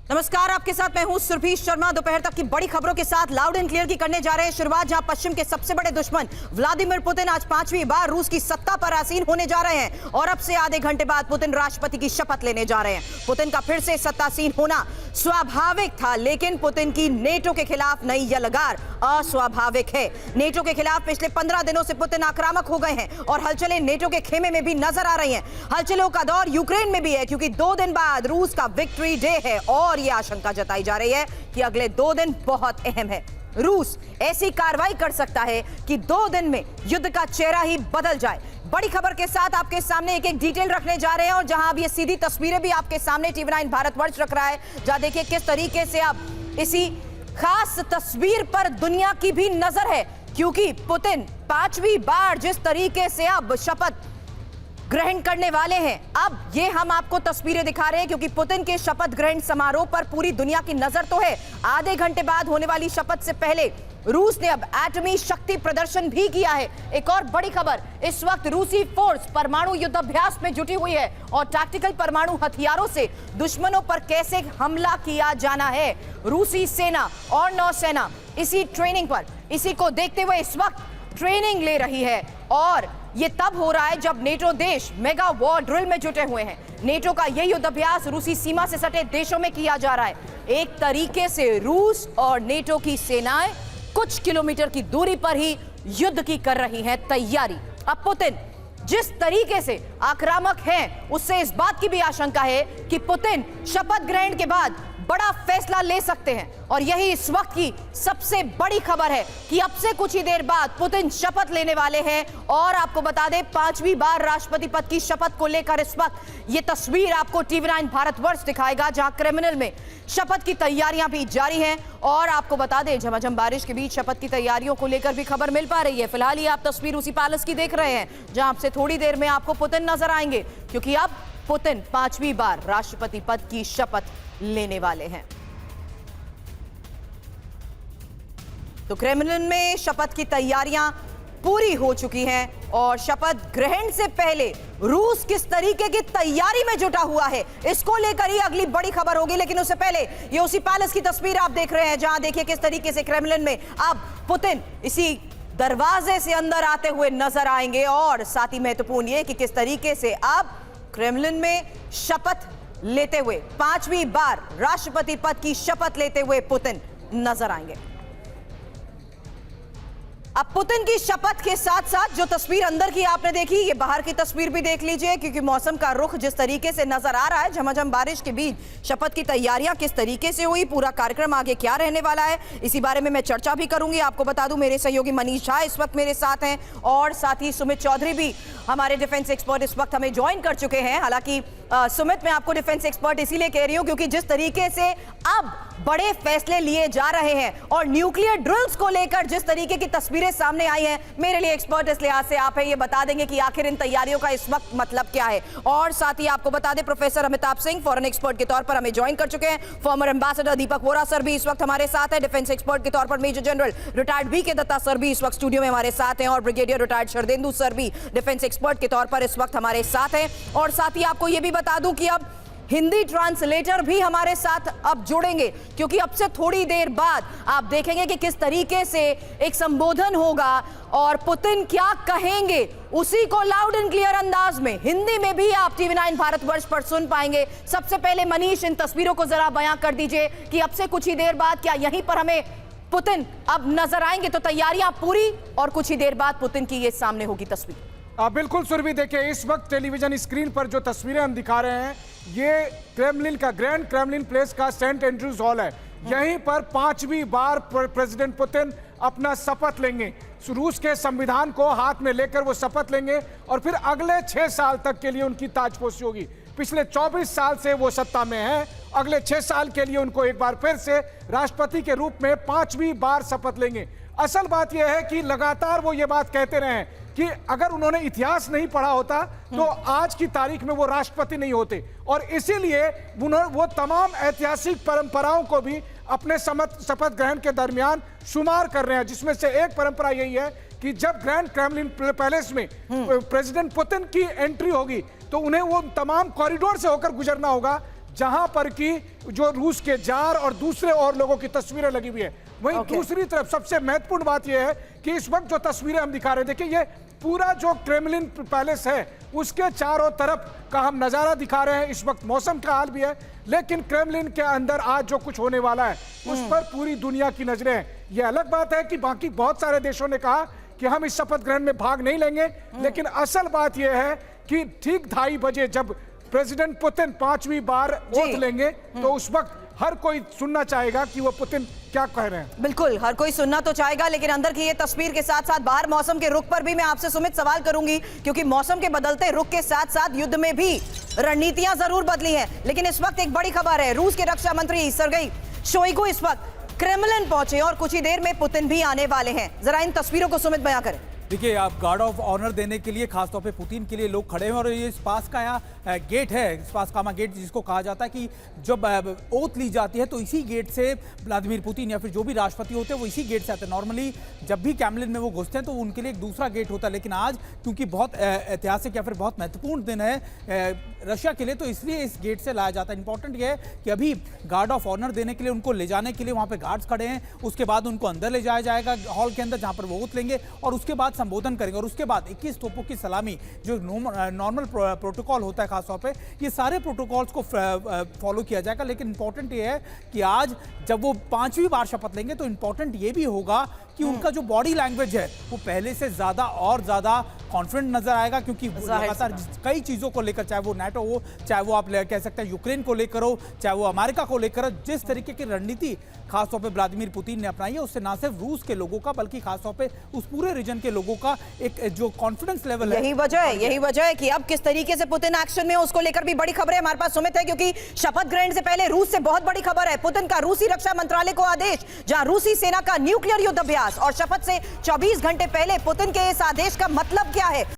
नमस्कार, आपके साथ मैं हूं सुरभि शर्मा। दोपहर तक की बड़ी खबरों के साथ लाउड एंड क्लियर की करने जा रहे हैं शुरुआत, जहां पश्चिम के सबसे बड़े दुश्मन व्लादिमीर पुतिन आज 5वीं बार रूस की सत्ता पर आसीन होने जा रहे हैं और अब से आधे घंटे बाद पुतिन राष्ट्रपति की शपथ लेने जा रहे हैं। पुतिन का फिर से सत्तासीन होना स्वाभाविक था, लेकिन पुतिन की नेटो के खिलाफ नई यलगार अस्वाभाविक है। नेटो के खिलाफ पिछले 15 दिनों से पुतिन आक्रामक हो गए हैं और हलचलें नेटो के खेमे में भी नजर आ रही हैं। हलचलों का दौर यूक्रेन में भी है, क्योंकि 2 दिन बाद रूस का विक्ट्री डे है और यह आशंका जताई जा रही है कि अगले 2 दिन बहुत अहम है। रूस ऐसी कार्रवाई कर सकता है कि 2 दिन में युद्ध का चेहरा ही बदल जाए। बड़ी खबर के साथ आपके सामने एक एक डिटेल रखने जा रहे हैं और जहां अब ये सीधी तस्वीरें भी आपके सामने टीवी9 भारतवर्ष रख रहा है, जहां देखिए किस तरीके से अब इसी खास तस्वीर पर दुनिया की भी नजर है, क्योंकि पुतिन 5वीं बार जिस तरीके से अब शपथ ग्रहण करने वाले हैं। अब ये हम आपको तस्वीरें दिखा रहे हैं क्योंकि पुतिन के शपथ ग्रहण समारोह पर पूरी दुनिया की नजर तो है। आधे घंटे बाद होने वाली शपथ से पहले रूस ने अब एटमी शक्ति प्रदर्शन भी किया है। एक और बड़ी खबर, इस वक्त रूसी फोर्स परमाणु युद्धाभ्यास में जुटी हुई है और टैक्टिकल परमाणु हथियारों से दुश्मनों पर कैसे हमला किया जाना है। रूसी सेना और नौसेना इसी ट्रेनिंग पर, इसी को देखते हुए इस वक्त ट्रेनिंग ले रही है और ये तब हो रहा है जब नेटो देश मेगा वॉर ड्रिल में जुटे हुए हैं। नेटो का यह युद्धाभ्यास रूसी सीमा से सटे देशों में किया जा रहा है। एक तरीके से रूस और नेटो की सेनाएं कुछ किलोमीटर की दूरी पर ही युद्ध की कर रही हैं तैयारी। अब पुतिन जिस तरीके से आक्रामक हैं, उससे इस बात की भी आशंका है कि पुतिन शपथ ग्रहण के बाद बड़ा फैसला ले सकते हैं और यही इस वक्त की सबसे बड़ी खबर है कि अब से कुछ ही देर बाद पुतिन शपथ लेने वाले हैं। और आपको बता दें, 5वीं बार राष्ट्रपति पद की शपथ को लेकर इस वक्त ये तस्वीर आपको टीवी9 भारतवर्ष दिखाएगा, जहां क्रेमलिन में शपथ की तैयारियां भी जारी हैं। और आपको बता दें, झमाझम बारिश के बीच शपथ की तैयारियों को लेकर भी खबर मिल पा रही है। फिलहाल ये आप तस्वीर उसी पैलेस की देख रहे हैं, जहां आपसे थोड़ी देर में आपको पुतिन नजर आएंगे, क्योंकि अब पुतिन 5वीं बार राष्ट्रपति पद की शपथ लेने वाले हैं। तो क्रेमलिन में शपथ की तैयारियां पूरी हो चुकी हैं और शपथ ग्रहण से पहले रूस किस तरीके की तैयारी में जुटा हुआ है, इसको लेकर ही अगली बड़ी खबर होगी। लेकिन उससे पहले ये उसी पैलेस की तस्वीर आप देख रहे हैं, जहां देखिए किस तरीके से क्रेमलिन में अब पुतिन इसी दरवाजे से अंदर आते हुए नजर आएंगे। और साथ ही महत्वपूर्ण ये कि किस तरीके से अब क्रेमलिन में शपथ लेते हुए 5वीं बार राष्ट्रपति पद की शपथ लेते हुए पुतिन नजर आएंगे। अब पुतिन की शपथ के साथ साथ जो तस्वीर अंदर की आपने देखी, ये बाहर की तस्वीर भी देख लीजिए, क्योंकि मौसम का रुख जिस तरीके से नजर आ रहा है, झमाझम बारिश के बीच शपथ की तैयारियां किस तरीके से हुई, पूरा कार्यक्रम आगे क्या रहने वाला है, इसी बारे में मैं चर्चा भी करूंगी। आपको बता दूं, मेरे सहयोगी मनीष झा इस वक्त मेरे साथ हैं और साथ ही सुमित चौधरी भी, हमारे डिफेंस एक्सपर्ट, इस वक्त हमें ज्वाइन कर चुके हैं। हालांकि सुमित, मैं आपको डिफेंस एक्सपर्ट इसीलिए कह रही हूं क्योंकि जिस तरीके से अब बड़े फैसले लिए जा रहे हैं और न्यूक्लियर ड्रिल्स को लेकर जिस तरीके की तस्वीरें सामने आई हैं, मेरे लिए एक्सपर्ट इस लिहाज से आप हैं, ये बता देंगे कि आखिर इन तैयारियों का इस वक्त मतलब क्या है। और साथ ही आपको बता दें, professor Amitabh Singh foreign expert के तौर पर हमें ज्वाइन कर चुके हैं। फॉर्मर एम्बेसडर दीपक वोरा सर भी इस वक्त हमारे साथ है। डिफेंस एक्सपर्ट के तौर पर major general retired V K. Dutta sir भी इस वक्त स्टूडियो में हमारे साथ हैं और ब्रिगेडियर रिटायर्ड शरदेंदु सर भी डिफेंस एक्सपर्ट के तौर पर इस वक्त हमारे साथ हैं। और साथ ही आपको यह भी बता दूं कि अब हिंदी ट्रांसलेटर भी हमारे साथ अब जुड़ेंगे, क्योंकि अब से थोड़ी देर बाद आप देखेंगे कि किस तरीके से एक संबोधन होगा और पुतिन क्या कहेंगे, उसी को लाउड एंड क्लियर अंदाज में हिंदी में भी आप टीवी9 भारतवर्ष पर सुन पाएंगे। सबसे पहले मनीष, इन तस्वीरों को जरा बयां कर दीजिए कि अब से कुछ ही देर बाद क्या यहीं पर हमें पुतिन अब नजर आएंगे? तो तैयारियां पूरी और कुछ ही देर बाद पुतिन की ये सामने होगी तस्वीर। बिल्कुल सुरभि, देखिए इस वक्त टेलीविजन स्क्रीन पर जो तस्वीरें हम दिखा रहे हैं, ये क्रेमलिन का ग्रैंड क्रेमलिन प्लेस का सेंट एंड्रूज हॉल है। यहीं पर 5वीं बार प्रेसिडेंट पुतिन अपना शपथ लेंगे। रूस के संविधान को हाथ में लेकर वो शपथ लेंगे और फिर अगले 6 साल तक के लिए उनकी ताजपोशी होगी। पिछले 24 साल से वो सत्ता में हैं, अगले 6 साल के लिए उनको एक बार फिर से राष्ट्रपति के रूप में 5वीं बार शपथ लेंगे। असल बात यह है कि लगातार वो ये बात कहते रहे हैं कि अगर उन्होंने इतिहास नहीं पढ़ा होता तो आज की तारीख में वो राष्ट्रपति नहीं होते, और इसीलिए वो तमाम ऐतिहासिक परंपराओं को भी अपने शपथ ग्रहण के दरमियान शुमार कर रहे हैं, जिसमें से एक परंपरा यही है कि जब ग्रैंड क्रेमलिन पैलेस में प्रेसिडेंट पुतिन की एंट्री होगी तो उन्हें वो तमाम कॉरिडोर से होकर गुजरना होगा जहां पर कि जो रूस के जार और दूसरे और लोगों की तस्वीरें लगी हुई है। वहीं दूसरी तरफ सबसे महत्वपूर्ण बात यह है कि इस वक्त जो तस्वीरें हम दिखा रहे हैं, देखिए ये पूरा जो क्रेमलिन पैलेस है उसके चारों तरफ का हम नजारा दिखा रहे हैं। इस वक्त मौसम का हाल भी है, लेकिन क्रेमलिन के अंदर आज जो कुछ होने वाला है उस पर पूरी दुनिया की नजरें हैं। यह अलग बात है कि बाकी बहुत सारे देशों ने कहा कि हम इस शपथ ग्रहण में भाग नहीं लेंगे, लेकिन असल बात यह है कि ठीक 2:30 बजे जब प्रेसिडेंट पुतिन 5वीं बार ओथ लेंगे तो उस वक्त हर कोई सुनना चाहेगा कि वो पुतिन क्या कह रहे हैं। बिल्कुल, हर कोई सुनना तो चाहेगा, लेकिन अंदर की ये तस्वीर के साथ साथ बाहर मौसम के रुख पर भी मैं आपसे सुमित सवाल करूंगी, क्योंकि मौसम के बदलते रुख के साथ साथ युद्ध में भी रणनीतियां जरूर बदली हैं। लेकिन इस वक्त एक बड़ी खबर है, रूस के रक्षा मंत्री सर्गेई शोइगु इस वक्त क्रेमलिन पहुंचे और कुछ ही देर में पुतिन भी आने वाले हैं। जरा इन तस्वीरों को सुमित बयां करें। देखिए, आप गार्ड ऑफ ऑनर देने के लिए खासतौर पे पुतिन के लिए लोग खड़े हैं और ये स्पास का यहाँ गेट है, स्पासकामा गेट जिसको कहा जाता है कि जब ओथ ली जाती है तो इसी गेट से व्लादिमीर पुतिन या फिर जो भी राष्ट्रपति होते हैं वो इसी गेट से आते हैं। नॉर्मली जब भी क्रेमलिन में वो घुसते हैं तो उनके लिए एक दूसरा गेट होता है, लेकिन आज क्योंकि बहुत ऐतिहासिक या फिर बहुत महत्वपूर्ण दिन है रशिया के लिए, तो इसलिए इस गेट से लाया जाता है। इंपॉर्टेंट ये है कि अभी गार्ड ऑफ ऑनर देने के लिए, उनको ले जाने के लिए वहाँ पे गार्ड्स खड़े हैं। उसके बाद उनको अंदर ले जाया जाएगा हॉल के अंदर जहाँ पर वो ओथ लेंगे और उसके बाद संबोधन करेंगे और उसके बाद 21 तोपों की सलामी, जो नॉर्मल प्रोटोकॉल होता है खासतौर पे, ये सारे प्रोटोकॉल्स को फॉलो किया जाएगा। लेकिन इंपॉर्टेंट ये है कि आज जब वो 5वीं बार शपथ लेंगे तो इंपॉर्टेंट ये भी होगा कि उनका जो बॉडी लैंग्वेज है वो पहले से ज्यादा और ज्यादा कॉन्फिडेंट नजर आएगा, क्योंकि लगातार कई चीजों को लेकर, चाहे वो नाटो हो, चाहे वो आप कह सकते हैं यूक्रेन को लेकर हो, चाहे वो अमेरिका को लेकर, जिस तरीके की रणनीति खासतौर पे व्लादिमीर पुतिन ने अपनाई है उससे ना सिर्फ रूस के लोगों का बल्कि खासतौर पे उस पूरे रीजन के लोगों का एक जो कॉन्फिडेंस लेवल है, यही वजह है कि अब किस तरीके से पुतिन एक्शन में उसको लेकर भी बड़ी खबरें हमारे पास सुमित है, क्योंकि शपथ ग्रहण से पहले रूस से बहुत बड़ी खबर है। पुतिन का रूसी रक्षा मंत्रालय को आदेश, जहां रूसी सेना का न्यूक्लियर युद्ध अभ्यास, और शपथ से 24 घंटे पहले पुतिन के इस आदेश का मतलब क्या है